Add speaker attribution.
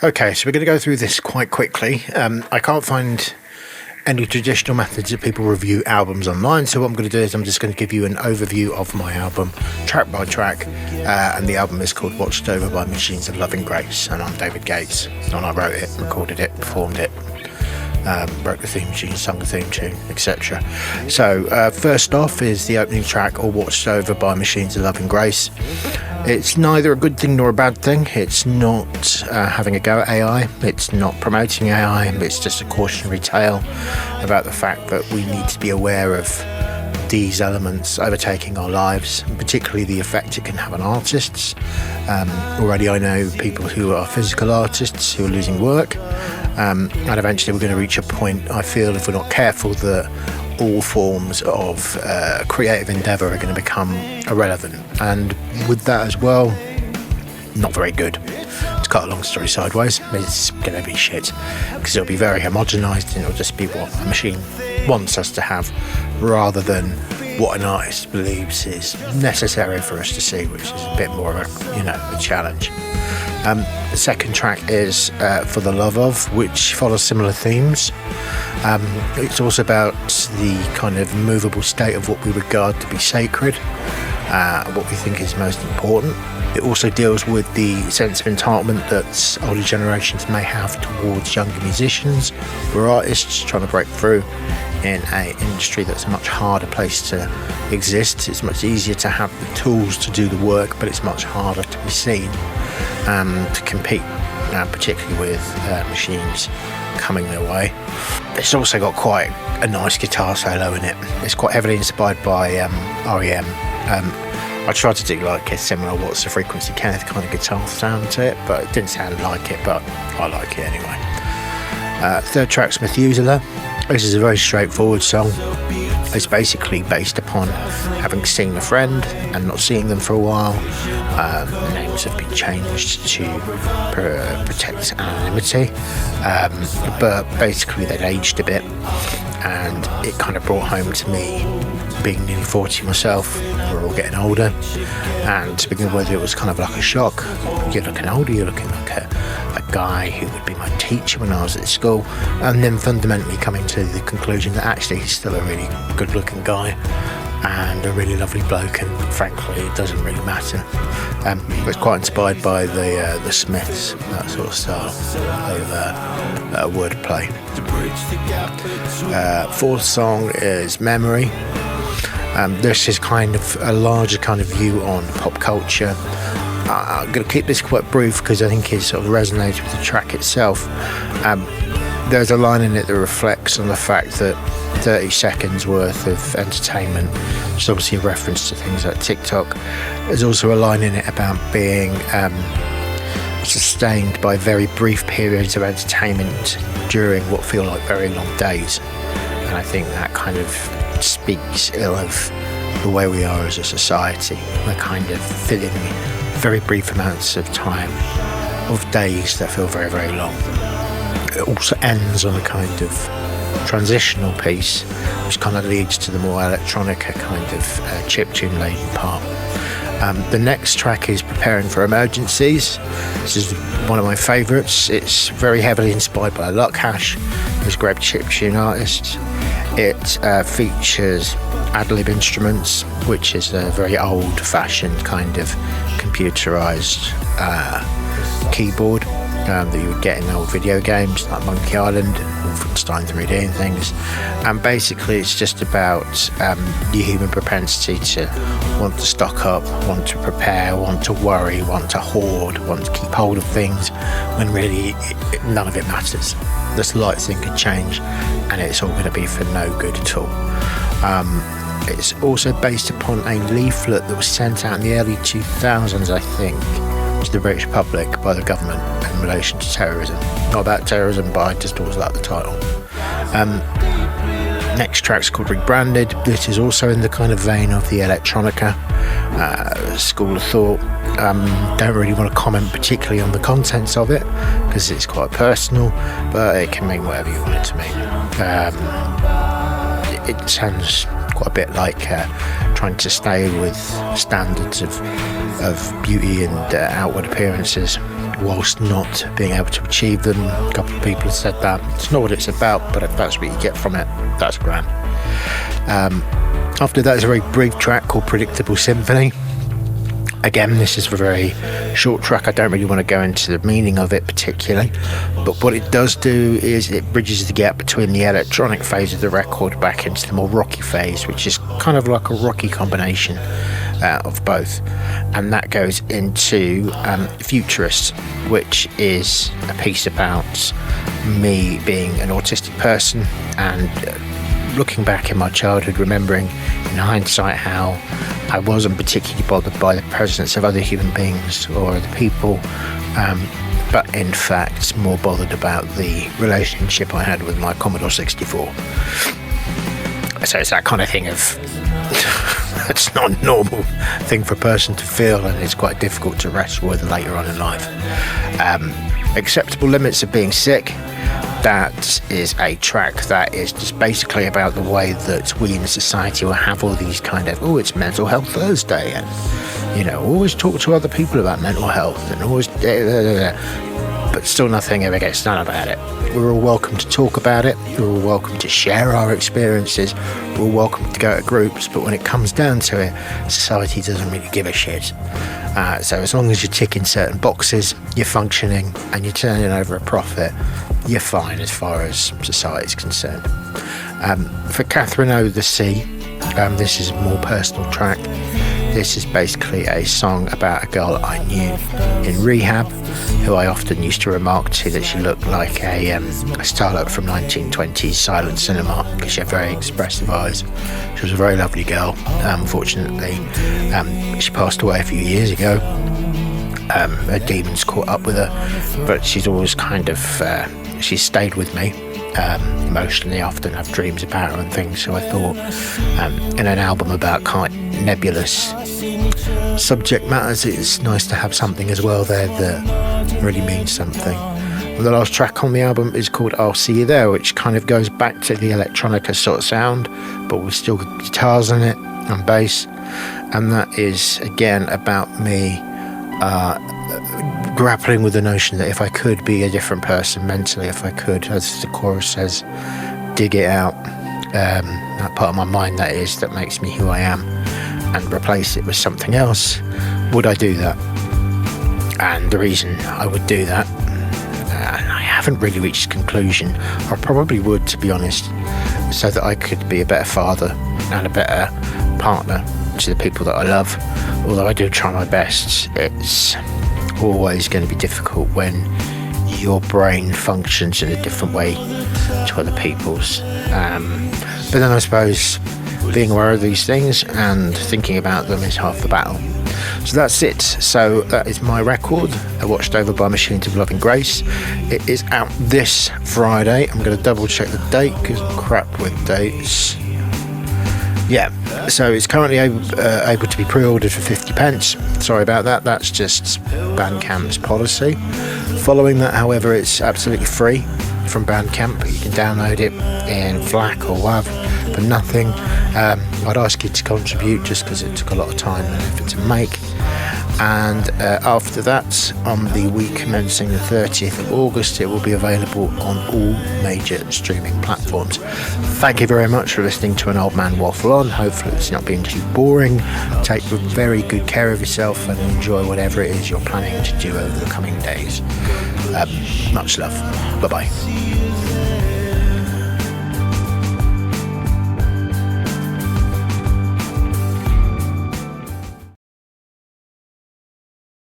Speaker 1: Okay, so we're going to go through this quite quickly. I can't find any traditional methods that people review albums online, so what I'm going to do is I'm just going to give you an overview of my album, track by track, and the album is called Watched Over by Machines of Loving Grace, and I'm David Gates, and I wrote it, recorded it, performed it, wrote the theme tune, sung the theme tune, etc. So first off is the opening track, All Watched Over by Machines of Loving Grace. It's neither a good thing nor a bad thing. It's not having a go at AI, it's not promoting AI, it's just a cautionary tale about the fact that we need to be aware of these elements overtaking our lives, and particularly the effect it can have on artists. Already I know people who are physical artists who are losing work, and eventually we're going to reach a point, I feel, if we're not careful, that all forms of creative endeavour are going to become irrelevant, and with that as well, not very good. To cut a long story sideways, it's going to be shit, because it'll be very homogenised and it'll just be what a machine wants us to have, rather than what an artist believes is necessary for us to see, which is a bit more of a challenge. The second track is For the Love Of, which follows similar themes. It's also about the kind of movable state of what we regard to be sacred, what we think is most important. It also deals with the sense of entitlement that older generations may have towards younger musicians or artists trying to break through in an industry that's a much harder place to exist. It's much easier to have the tools to do the work, but it's much harder to be seen, to compete, particularly with machines coming their way. It's also got quite a nice guitar solo in it. It's quite heavily inspired by REM. I tried to do like a similar What's the Frequency Kenneth kind of guitar sound to it, but it didn't sound like it, but I like it anyway. Third track's Methuselah. This is a very straightforward song. It's basically based upon having seen a friend and not seeing them for a while. Names have been changed to protect anonymity, but basically they'd aged a bit, and it kind of brought home to me, being nearly 40 myself, we're all getting older, and to begin with it was kind of like a shock. You're looking older, you're looking like a guy who would be my teacher when I was at school, and then fundamentally coming to the conclusion that actually he's still a really good looking guy and a really lovely bloke, and frankly it doesn't really matter. It's quite inspired by the Smiths, that sort of style of wordplay. Fourth song is Memory. This is kind of a larger kind of view on pop culture. I'm going to keep this quite brief because I think it sort of resonates with the track itself. There's a line in it that reflects on the fact that 30 seconds worth of entertainment, which is obviously a reference to things like Tik-Tok. There's also a line in it about being sustained by very brief periods of entertainment during what feel like very long days. And I think that kind of speaks ill of the way we are as a society. We're kind of filling very brief amounts of time, of days that feel very, very long. It also ends on a kind of transitional piece, which kind of leads to the more electronica kind of chiptune laden part. The next track is Preparing for Emergencies. This is one of my favourites. It's very heavily inspired by Luckhash, who's a great chiptune artist. It features ad-lib instruments, which is a very old-fashioned kind of computerised keyboard that you would get in old video games like Monkey Island, Wolfenstein 3D and things. And basically it's just about your human propensity to want to stock up, want to prepare, want to worry, want to hoard, want to keep hold of things, when really none of it matters. The slight thing could change and it's all going to be for no good at all. It's also based upon a leaflet that was sent out in the early 2000s, I think, to the British public by the government in relation to terrorism. Not about terrorism, but I just always like the title. Next track's called Rebranded. This is also in the kind of vein of the electronica school of thought. Don't really want to comment particularly on the contents of it because it's quite personal, but it can mean whatever you want it to mean. It sounds quite a bit like trying to stay with standards of beauty and outward appearances whilst not being able to achieve them. A couple of people have said that. It's not what it's about, but if that's what you get from it, that's grand. After that is a very brief track called Predictable Symphony. Again, this is a very short track. I don't really want to go into the meaning of it particularly, but what it does do is it bridges the gap between the electronic phase of the record back into the more rocky phase, which is kind of like a rocky combination of both. And that goes into Futurist, which is a piece about me being an autistic person and looking back in my childhood, remembering in hindsight how I wasn't particularly bothered by the presence of other human beings or other people, but in fact more bothered about the relationship I had with my Commodore 64. So it's that kind of thing of it's not a normal thing for a person to feel, and it's quite difficult to wrestle with later on in life. Acceptable Limits of Being Sick. That is a track that is just basically about the way that we in society will have all these kind of, it's Mental Health Thursday, and always talk to other people about mental health, and always but still nothing ever gets done about it. We're all welcome to talk about it, we're all welcome to share our experiences, we're all welcome to go to groups, but when it comes down to it, society doesn't really give a shit. So as long as you're ticking certain boxes, you're functioning, and you're turning over a profit, you're fine as far as society is concerned. For Catherine O. the Sea, this is a more personal track. This is basically a song about a girl I knew in rehab, who I often used to remark to that she looked like a starlet from 1920s silent cinema, because she had very expressive eyes. She was a very lovely girl. Unfortunately, she passed away a few years ago. Her demons caught up with her, but she's always kind of she's stayed with me emotionally. I often have dreams about her and things, so I thought in an album about kind of nebulous subject matters, it's nice to have something as well there that really means something. And the last track on the album is called I'll See You There, which kind of goes back to the electronica sort of sound, but with still guitars in it and bass, and that is again about me grappling with the notion that if I could be a different person mentally, if I could, as the chorus says, dig it out, that part of my mind that is, that makes me who I am, and replace it with something else, would I do that? And the reason I would do that, I haven't really reached a conclusion. I probably would, to be honest, so that I could be a better father and a better partner to the people that I love. Although I do try my best, it's always going to be difficult when your brain functions in a different way to other people's. But then I suppose being aware of these things and thinking about them is half the battle. So that's it. So that is my record, Watched Over by Machines of Loving Grace. It is out this Friday. I'm going to double check the date because I'm crap with dates. Yeah, so it's currently able to be pre-ordered for 50p. Sorry about that, that's just Bandcamp's policy. Following that, however, it's absolutely free from Bandcamp. You can download it in FLAC or WAV for nothing. I'd ask you to contribute just because it took a lot of time and effort to make. And after that, on the week commencing the 30th of August, it will be available on all major streaming platforms. Thank you very much for listening to an old man waffle on. Hopefully it's not been too boring. Take very good care of yourself and enjoy whatever it is you're planning to do over the coming days. Much love. Bye-bye.